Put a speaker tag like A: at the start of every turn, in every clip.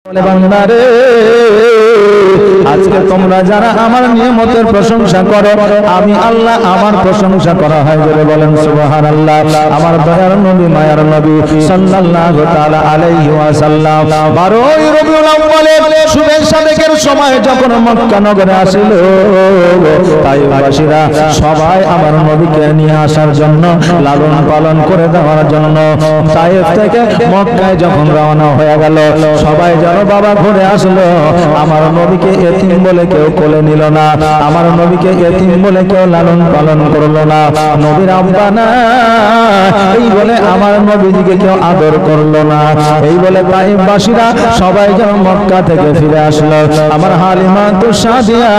A: বান্দারে আজকে তোমরা যারা আমার নিয়ামতের প্রশংসা করো, আমি আল্লাহ আমার প্রশংসা করা হয় বলে বলেন সুবহানাল্লাহ। আমার দয়ার নবী মায়ার নবী সাল্লাল্লাহু তাআলা আলাইহি ওয়াসাল্লাম 12ই রবিউল আউয়ালের শুভেচ্ছা দেখার সময় যখন মক্কা নগরে আসিল, তাইবাসীরা সবাই আমার নবীকে নিয়ে আসার জন্য, লালন পালন করে দেওয়ার জন্য তায়েফ থেকে মক্কায় যখন রওনা হয়ে গেল, সবাই যেন বাবা ঘুরে আসলো। আমার নবীকে এতিম বলে কেউ কোলে নিল না, আমার নবীকে এতিম বলে কেউ লালন পালন করলো না, নবীর আব্বা না এই বলে আমার নবীজিকে কেউ আদর করলো না। এই বলে তাইফবাসীরা সবাই যেন মক্কা থেকে ফিরে আসলো। আমার হালিমা সাদিয়া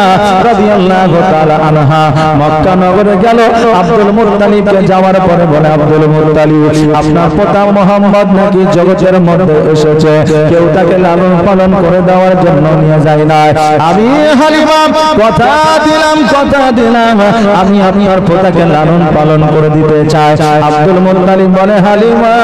A: রাদিয়াল্লাহু তাআলা আনহা মক্কা নগরে গেল। আব্দুল মুত্তালিবকে যাওয়ার পরে বলে, আব্দুল মুত্তালিব আপনার পোতা মুহাম্মদ নাকি জগতের মধ্যে এসেছে, কেউ তাকে লালন পালন করে দেওয়ার জন্য নিয়ে যায় না। আমি হালিমা কথা দিলাম আমি আপনার পোতাকে লালন পালন করে দিতে চাই। আব্দুল মুত্তালিব বলে, হালিমা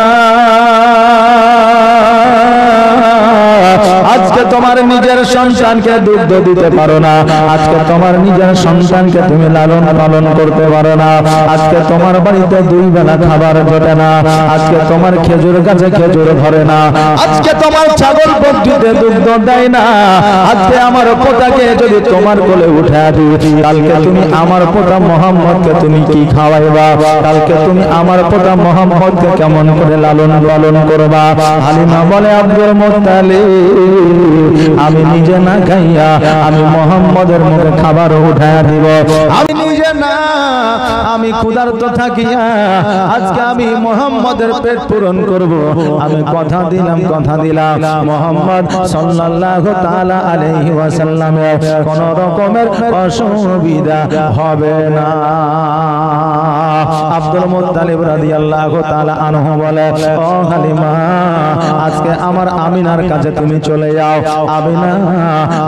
A: আজকে তোমার নিজের সন্তানকে দুধ দিতে পারো না, আজকে তোমার নিজের সন্তানকে তুমি লালন পালন করতে পারো না, আজকে তোমার বাড়িতে দুই বেলা খাবার জোটে না, আজকে তোমার খেজুর গাছে খেজুর ধরে না, আজকে তোমার ছাগল বকরিতে দুধ দেয় না, আজকে আমার পোতাকে যদি তোমার কোলে উঠে দিই, কালকে তুমি আমার পোতা মুহাম্মদকে তুমি কি খাওয়াইবা, কালকে তুমি আমার পোতা মুহাম্মদকে কেমন করে লালন পালন করবা। হালিমা বলে, আব্দুল মুত্তালিব আমি নিজে না খাইয়া আমি মুহাম্মদের মুখে খাবার উঠায়া দিব, আমি নিজে না আমি ক্ষুধার্ত থাকিয়া আজকে আমি মুহাম্মদের পেট পূরণ করব। আমি কথা দিলাম মুহাম্মদ সাল্লাল্লাহু তাআলা আলাইহি ওয়াসাল্লামের কোন রকমের অসুবিধা হবে না। আব্দুল মুত্তালিব রাদিয়াল্লাহু তাআলা আনহু বলে, ও হালিমা আজকে আমার আমিনার কাছে তুমি চলে যাও, আমিনা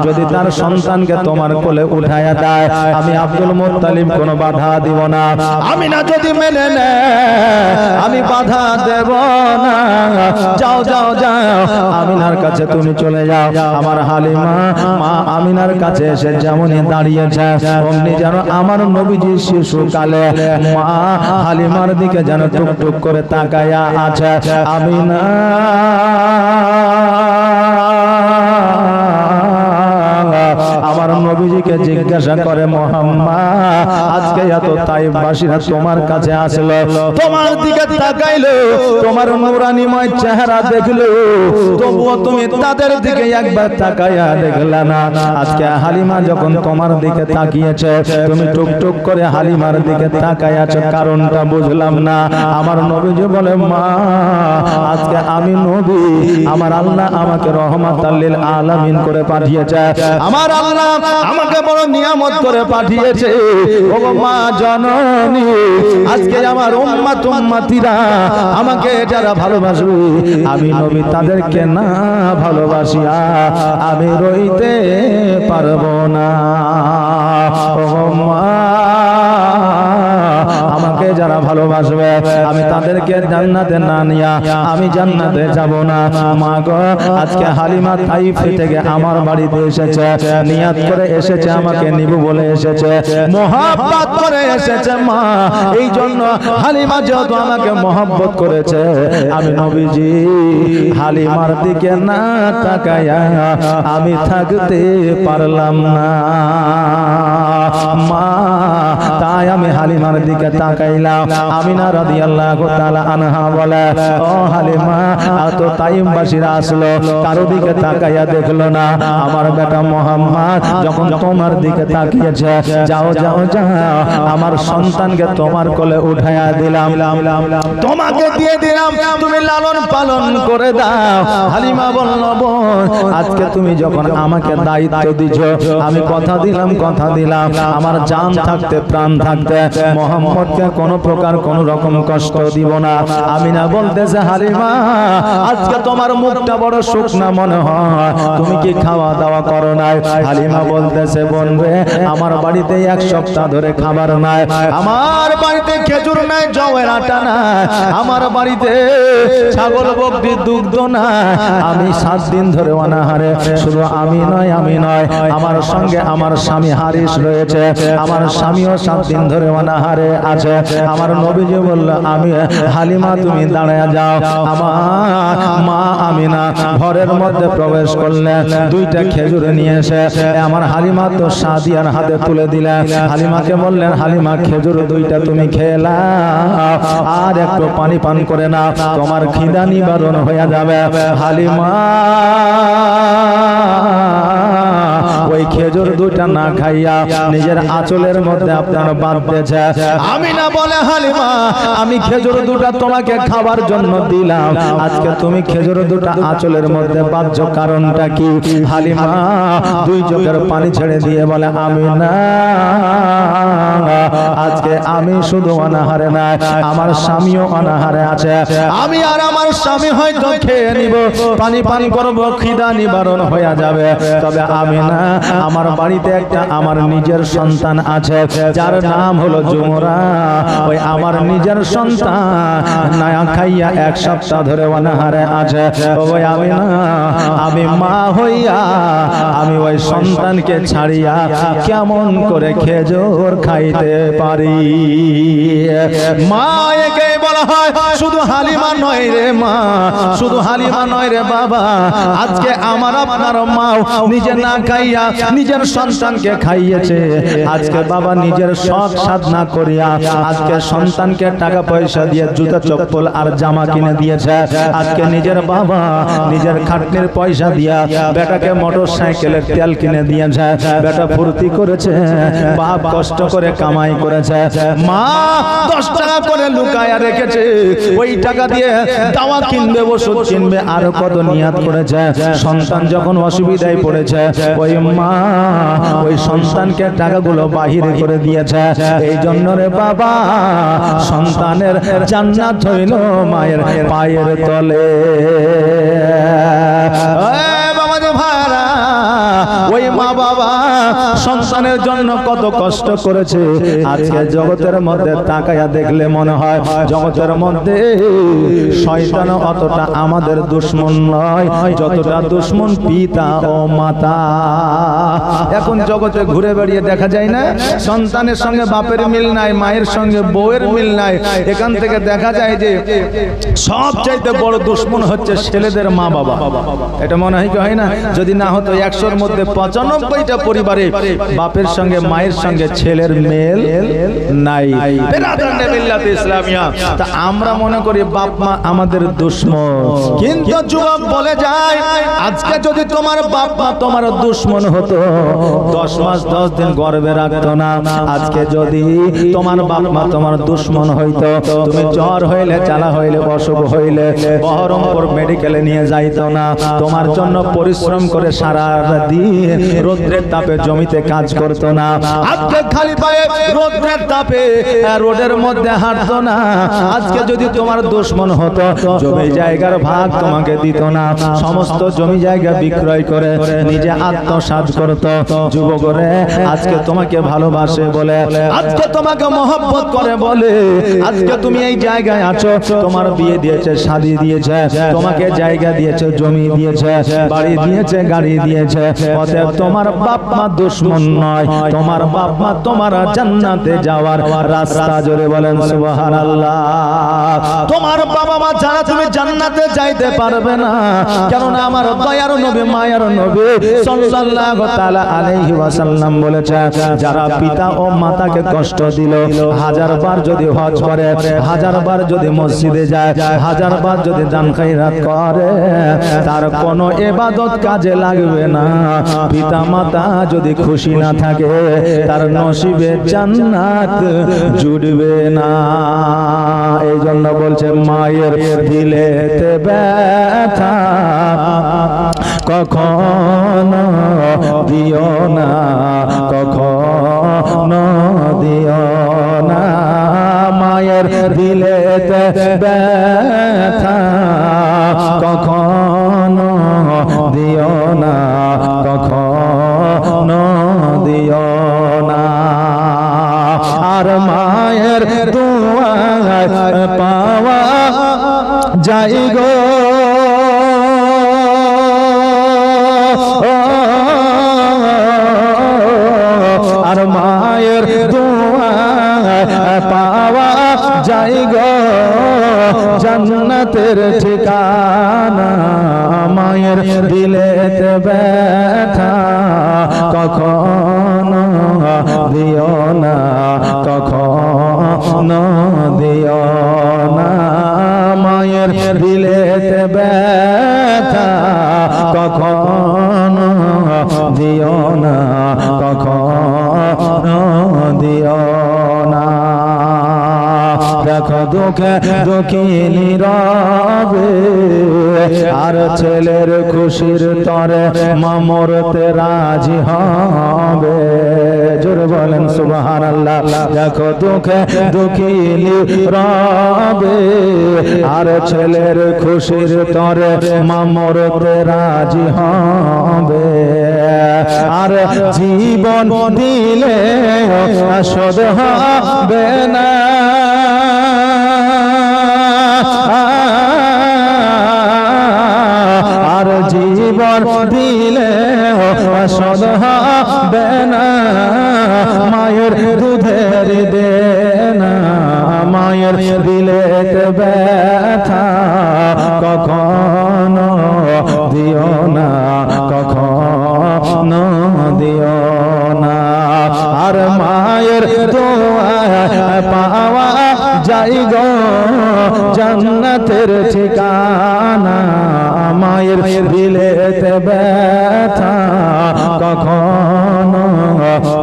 A: যদি তার সন্তানকে তোমার কোলে উঠায়া দেয়, আমি আব্দুল মুত্তালিব কোনো বাধা দিব না, আমিনা যদি মেনে নেয় আমি বাধা দেব না। যাও আমিনার কাছে তুমি চলে যাও। আমার হালিমা মা আমিনার কাছে এসে যেমনই দাঁড়িয়েছে, অমনি যেন আমার নবীজি শিশুকালে মা হালিমার দিকে যেন টুকটুক করে তাকায়া আছে। আমিনা আমার নবীজিকে জিজ্ঞাসা করে, মুহাম্মদ আজকে এত তাইফবাসীরা তোমার কাছে আসলো, তোমার দিকে তাকাইলো, তোমার নূরানিময় চেহারা দেখলো, তবুও তুমি তাদের দিকে একবার তাকায়া দেখলা না। আজকে হালিমা যখন তোমার দিকে তাকিয়েছে, তুমি টুকটুক করে হালিমার দিকে তাকায়াছো, কারণটা বুঝলাম না। আমার নবীজি বলে, মা আজকে আমি নবী, আমার আল্লাহ আমাকে রহমাতাল লিল আলামিন করে পাঠিয়েছে, আমার আল্লাহ আমাকে বড় নিয়ামত করে পাঠিয়েছে। ও মা জননী আজকে আমার উম্মতিরা আমাকে যারা ভালোবাসবে, আমি নবী তাদেরকে না ভালোবাসিয়া আমি রইতে পারবো না। ও মা আমাকে যারা ভালোবাসবে আমি তাদেরকে জান্নাতে না নিয়া আমি জান্নাতে যাব না। মা গো আজকে হালিমা তাইফ থেকে আমার বাড়িতে এসেছে, নিয়াত করে এসেছে, আমাকে নিবু বলে এসেছে, মহব্বত করে এসেছে। মা এই জন্য হালিমা যেহেতু আমাকে মহব্বত করেছে, আমি নবীজি হালিমার দিকে না তাকায়া আমি থাকতে পারলাম না। মা তাই আমি হালিমার দিকে তাকাইলাম। আমিনা রাদিয়াল্লাহু তাআলা আনহা বলে, ও হালিমা এত তাইফবাসীরা আসলো, কারো দিকে তাকাইয়া দেখলো না, আমার বেটা মুহাম্মদ যখন তোমার দিকে তাকিয়েছে, যাও আমার সন্তানকে তোমার কোলে উঠায়া দিলাম, তোমাকে দিয়ে দিলাম, তুমি লালন পালন করে দাও। হালিমা বলল, বোন আজকে তুমি যখন আমাকে দায়িত্ব দিছো, আমি কথা দিলাম আমার জান থাকতে প্রাণ থাকতে মুহাম্মদকে কোনো প্রকার কোনো রকম কষ্ট দিব না। আমিনা বলতেছে হালিমা আজকে তোমার মুখটা বড় শুকনা মনে হয়, তুমি কি খাওয়া দাওয়া করো নাই? হালিমা বলতেছে বোন রে, আমার বাড়িতে এক সপ্তাহ ধরে খাবার নাই, আমার বাড়িতে খেজুর নাই, জওয়ের আটা নাই, আমার বাড়িতে ছাগল বকরির দুগ্ধ নাই, আমি 7 দিন ধরে অনাহারে। শুধু আমি নয় আমার সঙ্গে আমার স্বামী হারিস রয়েছে, আমার স্বামীও 7 দিন ধরে অনাহারে আছে। আমার নবীজি বলল আমি হালিমা তুমি দাঁড়ায় যাও। আমার মা আমিনা ঘরের মধ্যে প্রবেশ করলেন, 2টা খেজুর নিয়ে এসে আমার হালিমা তো সাদিয়ার হাতে তুলে দিলেন। হালিমাকে বললেন হালিমা খেজুর 2টা তুমি খেয়ে নাও, আর একটু পানি পান করে নাও, তোমার খিদা নিবারণ হয়ে যাবে। হালিমা ওই খেজুর 2টা না খাইয়া নিজের আঁচলের মধ্যে আপনার বাঁধতেছে। আমিনা বলে হালিমা আমি খেজুর 2টা তোমাকে খাবার জন্য দিলাম, আজকে তুমি খেজুর 2টা আঁচলের মধ্যে বাঁধছো, কারণটা কি? হালিমা 2 চোখের পানি ছেড়ে দিয়ে বলে আমিনা আজকে আমি শুধু অনাহারে না, আমার স্বামীও অনাহারে আছে, আমি আর আমার স্বামী হয়তো খেয়ে নিব, পানি পান করব, খিদা নিবারণ হয়ে যাবে, তবে আমিনা আমার বাড়িতে একটা আমার নিজের সন্তান আছে যার নাম হলো জুমরা, ওই আমার নিজের সন্তান না খাইয়া 1 সপ্তাহ ধরে অনাহারে আছে। ওই আমিনা আমি মা হইয়া আমি ওই সন্তানকে ছাড়িয়া কেমন করে খেজুর খাইতে পারি? মা একে বলা হয়। শুধু হালিমা নয় রে মা, শুধু হালিমা নয় রে বাবা, আজকে আমার আপনার মা নিজে না খাইয়া নিজের সন্তানকে খাইয়েছে। আজকে বাবা নিজের শখ সাধনা করিয়া আজকে সন্তানকে টাকা পয়সা দিয়ে জুতা চপ্পল আর জামা কিনে দিয়েছে। আজকে নিজের বাবা নিজের খাটনির পয়সা দিয়া বেটাকে মোটরসাইকেলের তেল কিনে দিয়েছে, বেটা ফুর্তি করেছে, বাপ কষ্ট করে কামাই করেছে, মা 10 টাকা করে লুকায়া রেখেছে, ওই টাকা দিয়ে দাওয়া কিনবে, ওষুধ কিনবে, আর কত নিয়াত করেছে। সন্তান যখন অসুবিধায় পড়েছে ওই মা ওই সন্তানকে টাকাগুলো বাহিরে করে দিয়েছে। এই জন্য রে বাবা সন্তানের জান্নাত হইল মায়ের পায়ের তলে। ওই মা বাবা সন্তানের জন্য কত কষ্ট করেছে। আজকে জগতের মধ্যে তাকায়া দেখলে মনে হয় জগতের মধ্যে শয়তান অতটা আমাদের দুশমন নয় যতটা দুশমন পিতা ও মাতা। এখন জগতে ঘুরে বেড়িয়ে দেখা যায় না সন্তানের সঙ্গে বাপের মিল নাই, মায়ের সঙ্গে বউয়ের মিল নাই। এখান থেকে দেখা যায় যে সবচাইতে বড় দুশমন হচ্ছে ছেলেদের মা বাবা। এটা মনে হয় কি হয় না? যদি না হতো 100-র মধ্যে 95টা পরিবারে বাপের সঙ্গে মায়ের সঙ্গে ছেলের মেল নাই। তা আমরা মনে করি বাপ মা আমাদের দুশমন, কিন্তু যুবক বলে যায় আজকে যদি তোমার বাপ মা তোমার দুশমন হতো 10 মাস 10 দিন গর্ভে রাখতো না। আজকে যদি তোমার বাপ মা তোমার দুশমন হইতো, তুমি জ্বর হইলে, চালা হইলে, অসুখ হইলে বহরমপুর মেডিকেলে নিয়ে যাইতো না, তোমার জন্য পরিশ্রম করে সারা দিন রোদ্রের তাপে জমিতে কাজ করতো না, আজকে খালি পায়ে রোদ্রের তাপে রোডের মধ্যে হাঁটতো না। আজকে যদি তোমার দুশমন হতো জমি জায়গার ভাগ তোমাকে দিত না, সমস্ত জমি জায়গা বিক্রয় করে নিজে আত্মসাৎ করত। যুবকরে আজকে তোমাকে ভালোবাসে বলে, আজকে তোমাকে মহব্বত করে বলে আজকে তুমি এই জায়গায় আছো, তোমার বিয়ে দিয়েছে, শাদী দিয়েছে, তোমাকে জায়গা দিয়েছে, জমি দিয়েছে, বাড়ি দিয়েছে, গাড়ি দিয়েছে। অতএব তোমার বাপ মা দুশমন নয়, তোমার বাপ মা তোমার জান্নাতে যাওয়ার রাস্তা। জোরে বলেন সুবহানাল্লাহ। তোমার বাবা মা ছাড়া তুমি জান্নাতে যাইতে পারবে না, কেননা আমার দয়ার নবী মায়ার নবী সাল্লাল্লাহু তাআলা আলাইহি ওয়াসাল্লাম বলেছে যারা পিতা ও মাতাকে কষ্ট দিল, 1000 বার যদি হজ করে, 1000 বার যদি মসজিদে যায়, 1000 বার যদি দান খয়রাত করে, তার কোনো ইবাদত কাজে লাগবে না। পিতা মাতা যদি খুশি না থাকে তার নসিবে জান্নাত জুড়বে না। এই জন্য বলছে মায়ের দিলেতে ব্যথা কখনো দিও না, কখনো দিও না। মায়ের দিলেতে ব্যথা কখনো দিও না, কখনো দিও না। আর মায়ের দুয়ায় পাওয়া যাই গো আর মায়ের দুয়ায় পাওয়া যাই গো জান্নাতের ঠিকানা। মায়ের দিলেতে ব্যথা কখনো দিও না, কখনো দিও না। মায়ের দিলেতে ব্যথা কখনো দিও না, কখনো দিও না। দেখো দুঃখে দুঃখী নীরবে আর ছেলের খুশির তরে মা মরতে রাজি হবে। জোরে বলেন সুবহানাল্লাহ। দেখো দুঃখে দুঃখী নীরবে আর ছেলের খুশির তরে মা মরতে রাজি হবে। আর জীবন দিলে শোধ হবে না, আর জীবন দিলে শোধ হবে না। মায়ের দুধের দেনা, মায়ের দিলেতে ব্যথা কখনো দিও না, কখনো দিও না। আর মায়ের দোয়ায় পাওয়া যাই গো জান্নাতের ঠিকানা। মায়ের দিলেতে ব্যথা কখনো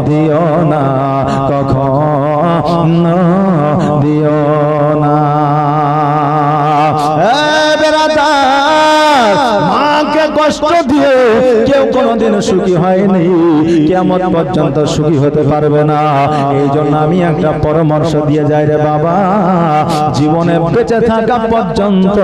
A: দিও না, কখনো দিও না। মাকে কষ্ট দিয়ে কেউ কোনোদিন সুখী হয়নি, কিয়ামত পর্যন্ত সুখী হতে পারবে না। এই জন্য আমি একটা পরামর্শ দিয়ে যাই রে বাবা, জীবনে বেঁচে থাকা পর্যন্ত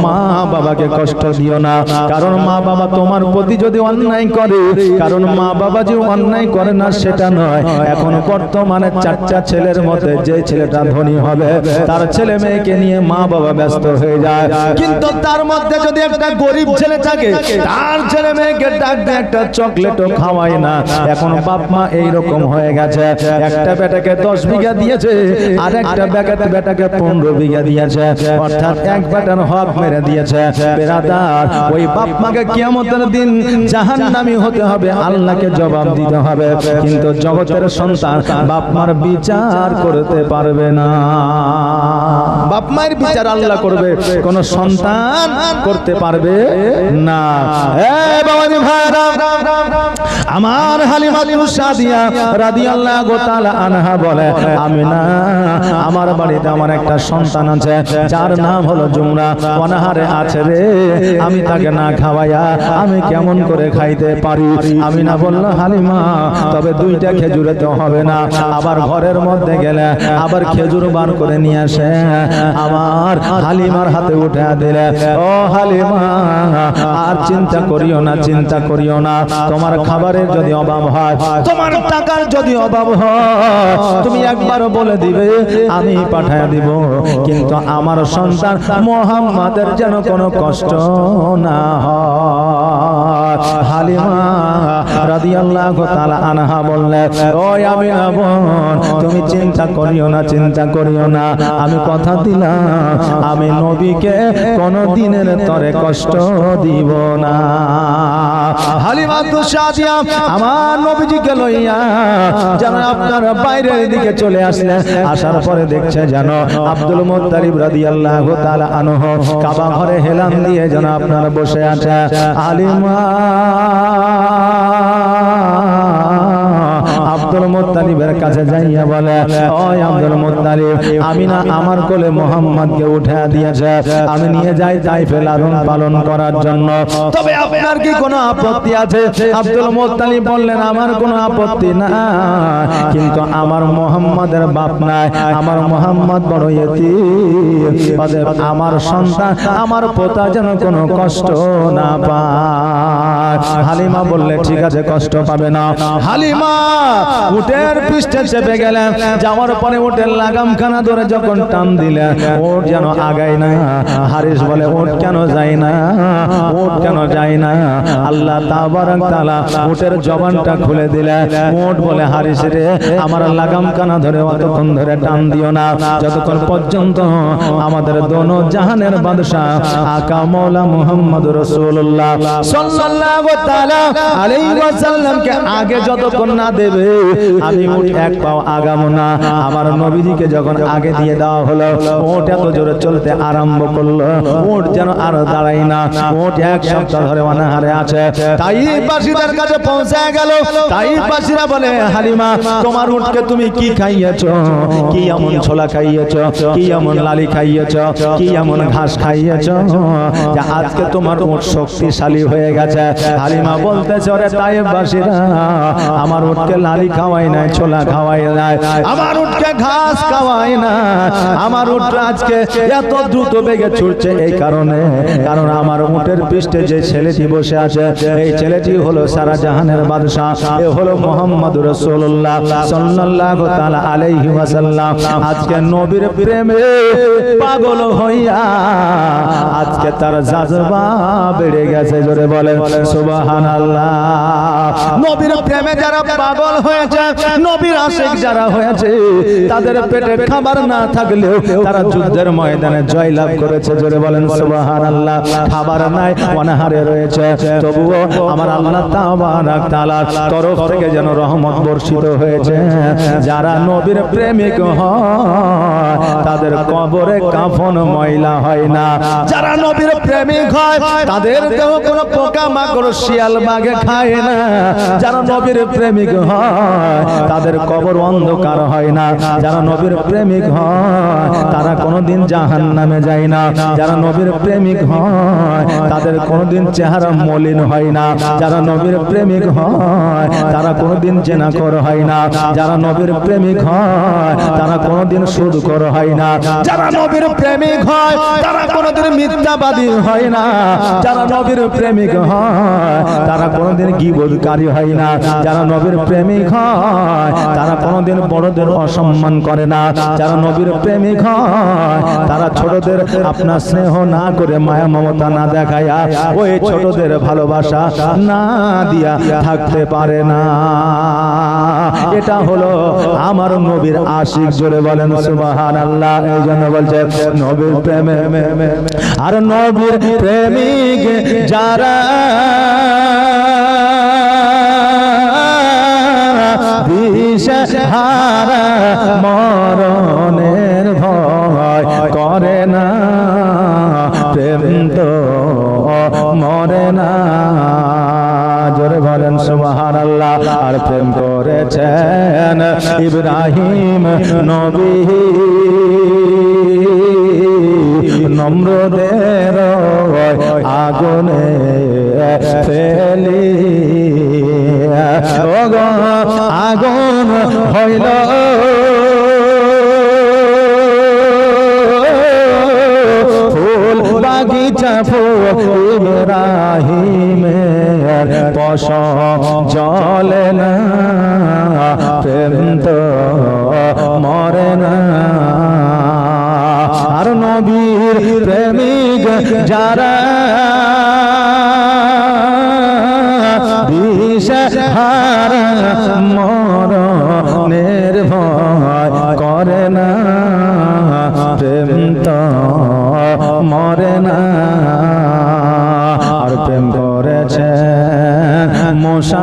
A: মা বাবাকে কষ্ট দিও না। কারণ মা বাবা তোমার প্রতি যদি অন্যায় করে, কারণ মা বাবা যে অন্যায় করে না সেটা নয়। এখন বর্তমানে চারটা ছেলের মধ্যে যে ছেলেটা ধনী হবে তার ছেলে মেয়েকে নিয়ে মা বাবা ব্যস্ত হয়ে যায়, কিন্তু তার মধ্যে যদি একটা গরিব ছেলে থাকে তার ছেলে মেয়েকে ডাকবে একটা চকলেটও খাওয়ায় না। এখন বাপ মা এইরকম হয়ে গেছে, একটা বেটাকে 10 বিঘা দিয়েছে আর একটা বেটাকে 15 বিঘা দিয়েছে, অর্থাৎ এক বেটার হক মেরে দিয়েছে। বেরাদার, ওই বাপ মাকে কিয়ামতের দিন জাহান্নামী হতে হবে, আল্লাহকে জবাব দিতে হবে। কিন্তু জগতের সন্তান বাপ মার বিচার করতে পারবে না। বাপ মায়ের বিচার আল্লাহ করবে, কোন সন্তান করতে পারবে না। বাবাজি ভাইরা, আমার হালিমা সাদিয়া রাদিয়াল্লাহু তাআলা আনহা বলে, আমি না আমার বাড়িতে আমার একটা সন্তান আছে যার নাম হলো জুমরা, অনাহারে আছে রে, আমি তাকে না খাওয়াইয়া আমি কেমন করে খাইতে পারি? আমি না বলল, হালিমা তবে 2টা খেজুরে তো হবে না, আবার ঘরের মধ্যে গেলে আবার খেজুর বার করে নিয়ে আসে, আমার হালিমার হাতে উঠে দিলে, ও হালিমা আর চিন্তা করিও না, চিন্তা করিও না, তোমার খাবারের যদি অভাব হয়, তোমার টাকার যদি অভাব হয়, তুমি একবার বলে দিবে আমি পাঠায় দিব, কিন্তু আমার সন্তান মুহাম্মাদের যেন কোনো কষ্ট না হয়। হালিমা রাদিয়াল্লাহু তাআলা আনহা বললেন, ওই আমিনা বোন তুমি চিন্তা করিও না, চিন্তা করিও না, আমি কথা দিলাম আমি নবীকে কোনো দিনের তরে কষ্ট দিব না। হালিমা সাদিয়া আমার নবীজিকে লইয়া যেন আপনার বাইরের দিকে চলে আসলেন, আসার পরে দেখছে যেন আব্দুল মুত্তালিব রাদিয়াল্লাহু তাআলা আনহু কাবা ঘরে হেলান দিয়ে যেন আপনার বসে আছে। হালিমা আব্দুল মুত্তালিবের কাছে যাইয়া বলে, ও আব্দুল মুত্তালিব, আমি না আমার কোলে মুহাম্মদকে উঠা দিয়েছে, আমি নিয়ে যাই তাইফে লালন পালন করার জন্য, তবে আপনার কি কোনো আপত্তি আছে? আব্দুল মুত্তালিব বললেন, আমার কোনো আপত্তি না, কিন্তু আমার মুহাম্মাদের বাপ নাই, আমার মুহাম্মদ বড় ইতিম, অতএব আমার সন্তান আমার পোতা যেন কোনো কষ্ট না পায়। হালিমা বললে, ঠিক আছে, কষ্ট পাবে না। হালিমা উটের পৃষ্ঠে চেপে গেলেন, যাওয়ার পরে উটের লাগামখানা ধরে যখন টান দিলেন, ওট যেন আগায় না। হারিস বলে, ওট কেন যায় না, ওট কেন যায় না? আল্লাহ তাবারক তাআলা উটের জবানটা খুলে দিলেন। ওট বলে, হারিস রে, আমার লাগামখানা ধরে অতক্ষণ ধরে টান দিও না, যতক্ষণ পর্যন্ত আমাদের দোনো জাহানের বাদশা আকা মওলা মুহাম্মদ রাসূলুল্লাহ সাল্লাল্লাহু তাআলা আলাইহি ওয়াসাল্লামকে আগে যতক্ষণ না দেবে, আমি উট এক পাও আগামো না। আমার নবীজিকে যখন আগে দিয়ে দেওয়া হলো, উট এত জোরে চলতে আরম্ভ করলো, উট যেন আর দাঁড়ায় না। উট এক সপ্তাহ ধরে অনাহারে আছে। তাইফবাসীদের কাছে পৌঁছে গেল। তাইফবাসীরা বলে, হালিমা, তোমার উটকে তুমি কি খাইয়েছো? কি এমন ছোলা খাইয়েছো? কি এমন লালি খাইয়েছো? কি এমন ঘাস খাইয়েছো যে আজকে তোমার উট শক্তিশালী হয়ে গেছে? হালিমা বলতেছে, ওরে তাইফবাসীরা, আমার উটকে লালি খাওয়াই নাই, ছোলা খাওয়াই নাই, আমার উটকে ঘাস খাওয়াই না, আমার উট আজকে এত দ্রুত বেগে ছুটছে এই কারণে, কারণ আমার উটের পৃষ্ঠে যে ছেলেটি বসে আছে, এই ছেলেটি হলো সারা জাহানের বাদশা, এ হলো মুহাম্মদ রাসূলুল্লাহ সাল্লাল্লাহু তাআলা আলাইহি ওয়াসাল্লাম। আজকে নবীর প্রেমে পাগল হইয়া আজকে তার জাযবা বেড়ে গেছে। জোরে বলেন সুবহানাল্লাহ। নবীর প্রেমে যারা পাগল হয়েছে, নবীর আশিক যারা হয়েছে, তাদের পেটে খাবার না থাকলেও তারা যুদ্ধের ময়দানে জয়লাভ করেছে। জোরে বলেন সুবহানাল্লাহ। খাবার নাই, অনাহারে রয়েছে, তবুও আমার আল্লাহ তাবারক তাআলার তরফ থেকে যেন রহমত বর্ষিত হয়েছে। যারা নবীর প্রেমিক হয় তাদের কবরে কাফন ময়লা হয় না। যারা নবীর প্রেমিক হয় তাদের দেহ কোনো পোকা মাকড় শিয়াল বাঘে খায় না। যারা নবীর প্রেমিক হয় তাদের কবর অন্ধকার হয় না। যারা নবীর প্রেমিক হয় তারা কোনোদিন জাহান্নামে যায় না। যারা নবীর প্রেমিক হয় তাদের কোনোদিন চেহারা মলিন হয় না। যারা নবীর প্রেমিক হয় তারা কোনোদিন জেনাখোর হয় না। যারা নবীর প্রেমিক হয় তারা কোনোদিন সুদখোর হয় না। যারা নবীর প্রেমিক হয় তারা কোনোদিন মিথ্যাবাদী হয় না। যারা নবীর প্রেমিক হয় তারা কোনোদিন গীবতকারী হয় না। যারা নবীর প্রেমিক হয় তারা কোনোদিন বড়দের অসম্মান করে না। যারা নবীর প্রেমিক হয় তারা ছোটদের আপনার স্নেহ না করে, মায়া মমতা না দেখায়া, ওই ছোটদের ভালোবাসা না দিয়া থাকতে পারে না। এটা হলো আমার নবীর আশিক। জোরে বলেন সুবহানাল্লাহ। এই জন্য বলছে নবীর প্রেমে আর নবীর প্রেমিক যারা দিশেহারা মরণের ভয় করে না, প্রেম তো মরে না। জোরে বলেন সুবহানাল্লাহ। আর প্রেম করেছেন ইব্রাহিম নবী, নমরুদের আগুনে ফেলি, আগুন হইল ফুল বাগিচা, ফুল ইব্রাহিমের পশম জলে না, প্রেম তো মরে না। আর নবীর প্রেমিক যারা দিশেহারা মরণের ভয় করে না, প্রেম তো মরে না। আর প্রেম করেছে মুসা।